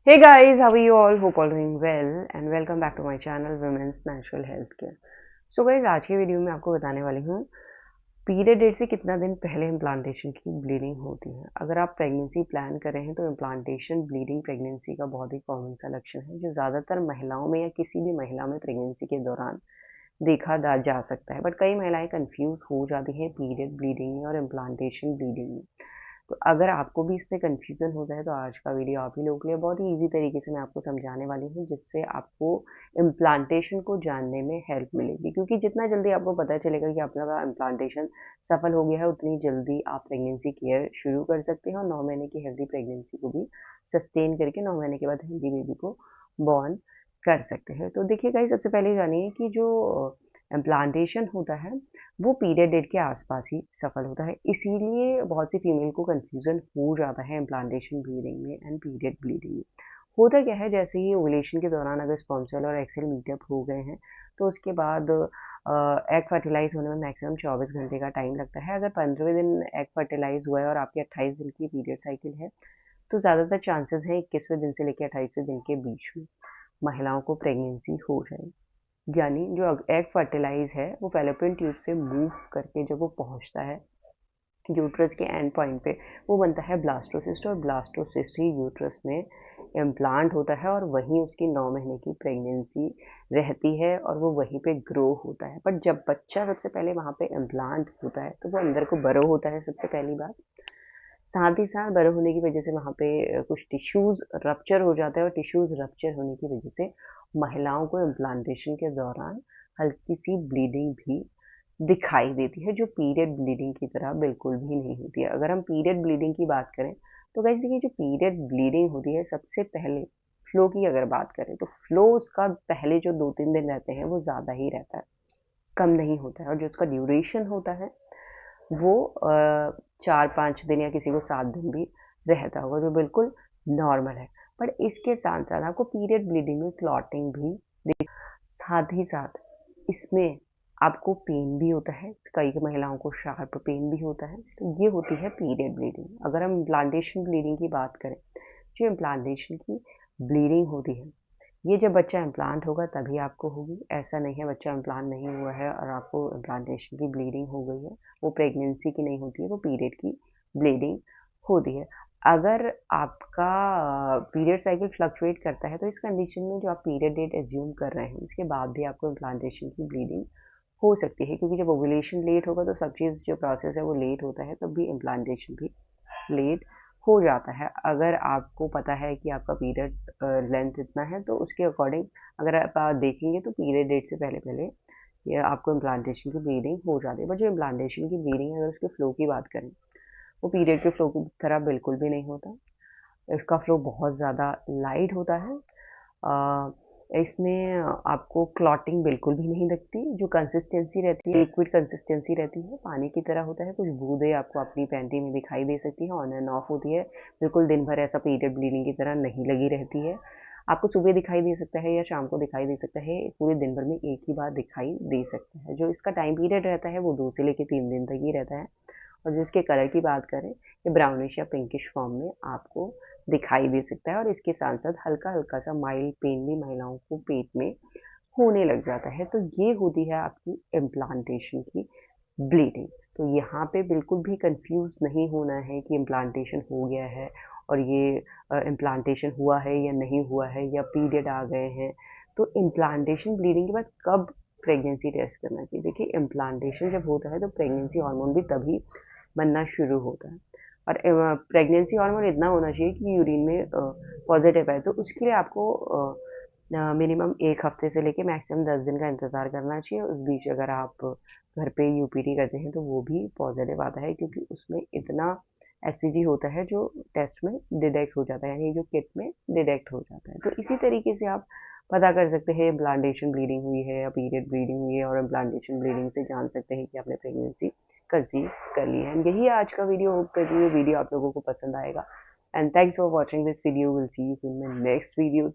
Hey guys, how are you all? Hope all doing well and welcome back to my channel Women's Natural Health Care. So guys, आज की video में आपको बताने वाली हूँ period date से कितना दिन पहले इम्प्लांटेशन की ब्लीडिंग होती है। अगर आप प्रेगनेंसी प्लान कर रहे हैं तो इम्प्लांटेशन ब्लीडिंग प्रेगनेंसी का बहुत ही कॉमन सा लक्षण है जो ज़्यादातर महिलाओं में या किसी भी महिला में प्रेगनेंसी के दौरान देखा जा सकता है। बट कई महिलाएं कंफ्यूज हो जाती हैं पीरियड ब्लीडिंग में और इम्प्लांटेशन ब्लीडिंग में। तो अगर आपको भी इसमें कन्फ्यूज़न हो जाए तो आज का वीडियो आप ही लोगों के लिए बहुत ही ईज़ी तरीके से मैं आपको समझाने वाली हूँ जिससे आपको इम्प्लांटेशन को जानने में हेल्प मिलेगी, क्योंकि जितना जल्दी आपको पता चलेगा कि आपका इम्प्लांटेशन सफल हो गया है उतनी जल्दी आप प्रेगनेंसी केयर शुरू कर सकते हैं और 9 महीने की हेल्दी प्रेगनेंसी को भी सस्टेन करके 9 महीने के बाद हेल्दी बेबी को बॉर्न कर सकते हैं। तो देखिए गाइस, सबसे पहले जानिए कि जो इम्प्लांटेशन होता है वो पीरियड डेट के आसपास ही सफल होता है। इसीलिए बहुत सी फीमेल को कन्फ्यूज़न हो जाता है इम्प्लांटेशन ब्लीडिंग में एंड पीरियड ब्लीडिंग में। होता क्या है, जैसे ही ओव्यूलेशन के दौरान अगर स्पर्म सेल और एग सेल मीटअप हो गए हैं तो उसके बाद एग फर्टिलाइज होने में मैक्सिमम 24 घंटे का टाइम लगता है। अगर 15वें दिन एग फर्टिलाइज हुआ है और आपकी 28 दिन की पीरियड साइकिल है तो ज़्यादातर चांसेस है 21वें दिन से लेकर 28वें दिन के बीच में महिलाओं को प्रेगनेंसी हो जाए। यानी जो एग फर्टिलाइज है वो फैलोपियन ट्यूब से मूव करके जब वो पहुंचता है यूट्रस के एंड पॉइंट पे, वो बनता है ब्लास्टोसिस्ट और ब्लास्टोसिस्ट ही यूट्रस में इम्प्लांट होता है और वहीं उसकी 9 महीने की प्रेगनेंसी रहती है और वो वहीं पे ग्रो होता है। बट जब बच्चा सबसे पहले वहाँ पे इम्प्लांट होता है तो वो अंदर को बरो होता है सबसे पहली बात। साथ ही साथ बड़े होने की वजह से वहाँ पे कुछ टिश्यूज़ रप्चर हो जाता है और टिश्यूज़ रप्चर होने की वजह से महिलाओं को इम्प्लांटेशन के दौरान हल्की सी ब्लीडिंग भी दिखाई देती है, जो पीरियड ब्लीडिंग की तरह बिल्कुल भी नहीं होती है। अगर हम पीरियड ब्लीडिंग की बात करें तो गाइस देखिए, जो पीरियड ब्लीडिंग होती है सबसे पहले फ्लो की अगर बात करें तो फ्लो उसका पहले जो 2-3 दिन रहते हैं वो ज़्यादा ही रहता है, कम नहीं होता है। और जो उसका ड्यूरेशन होता है वो 4-5 दिन या किसी को 7 दिन भी रहता होगा, जो बिल्कुल नॉर्मल है। पर इसके साथ-साथ आपको पीरियड ब्लीडिंग में क्लॉटिंग भी दिख, साथ ही साथ इसमें आपको पेन भी होता है, कई महिलाओं को शार्प पेन भी होता है। तो ये होती है पीरियड ब्लीडिंग। अगर हम इम्प्लांटेशन ब्लीडिंग की बात करें, जो इम्प्लांटेशन की ब्लीडिंग होती है ये जब बच्चा इम्प्लांट होगा तभी आपको होगी। ऐसा नहीं है बच्चा इम्प्लांट नहीं हुआ है और आपको इम्प्लांटेशन की ब्लीडिंग हो गई है। वो प्रेगनेंसी की नहीं होती है, वो पीरियड की ब्लीडिंग होती है। अगर आपका पीरियड साइकिल फ्लक्चुएट करता है तो इस कंडीशन में जो आप पीरियड डेट एज्यूम कर रहे हैं उसके बाद भी आपको इम्प्लांटेशन की ब्लीडिंग हो सकती है, क्योंकि जब ओव्यूलेशन लेट होगा तो सब चीज़ जो प्रोसेस है वो लेट होता है, तब भी इम्प्लांटेशन भी लेट हो जाता है। अगर आपको पता है कि आपका पीरियड लेंथ इतना है तो उसके अकॉर्डिंग अगर आप देखेंगे तो पीरियड डेट से पहले पहले ये आपको इम्प्लांटेशन की ब्लीडिंग हो जाती है। बट जो इम्प्लांटेशन की ब्लीडिंग है अगर उसके फ्लो की बात करें वो पीरियड के फ्लो की तरह बिल्कुल भी नहीं होता। इसका फ्लो बहुत ज़्यादा लाइट होता है। इसमें आपको क्लॉटिंग बिल्कुल भी नहीं लगती। जो कंसिस्टेंसी रहती है लिक्विड कंसिस्टेंसी रहती है, पानी की तरह होता है। कुछ बूंदें आपको अपनी पैंटी में दिखाई दे सकती है, ऑन एंड ऑफ होती है। बिल्कुल दिन भर ऐसा पीरियड ब्लीडिंग की तरह नहीं लगी रहती है। आपको सुबह दिखाई दे सकता है या शाम को दिखाई दे सकता है, पूरे दिन भर में एक ही बार दिखाई दे सकता है। जो इसका टाइम पीरियड रहता है वो 2 से लेकर 3 दिन तक ही रहता है। और जो इसके कलर की बात करें, ये ब्राउनिश या पिंकिश फॉर्म में आपको दिखाई दे सकता है और इसके साथ-साथ हल्का-हल्का सा माइल्ड पेन भी महिलाओं को पेट में होने लग जाता है। तो ये होती है आपकी इम्प्लांटेशन की ब्लीडिंग। तो यहाँ पे बिल्कुल भी कंफ्यूज नहीं होना है कि इम्प्लांटेशन हो गया है और ये इम्प्लांटेशन हुआ है या नहीं हुआ है या पीरियड आ गए हैं। तो इम्प्लांटेशन ब्लीडिंग के बाद कब प्रेगनेंसी टेस्ट करना चाहिए? देखिए, इम्प्लांटेशन जब होता है तो प्रेगनेंसी हार्मोन भी तभी बनना शुरू होता है और प्रेगनेंसी हार्मोन इतना होना चाहिए कि यूरिन में पॉजिटिव है। तो उसके लिए आपको मिनिमम 1 हफ्ते से लेके मैक्सिमम 10 दिन का इंतज़ार करना चाहिए। उस बीच अगर आप घर पे यूपीटी करते हैं तो वो भी पॉजिटिव आता है, क्योंकि उसमें इतना एससीजी होता है जो टेस्ट में डिटेक्ट हो जाता है, यानी जो किट में डिटेक्ट हो जाता है। तो इसी तरीके से आप पता कर सकते हैं इम्प्लांटेशन ब्लीडिंग हुई है या पीरियड ब्लीडिंग हुई है, और इम्प्लांटेशन ब्लीडिंग से जान सकते हैं कि आपने प्रेगनेंसी कंसीव कर ली है। यही आज का वीडियो। होप करती हूँ वीडियो आप लोगों को पसंद आएगा and thanks for watching this video. Will see you in my next video.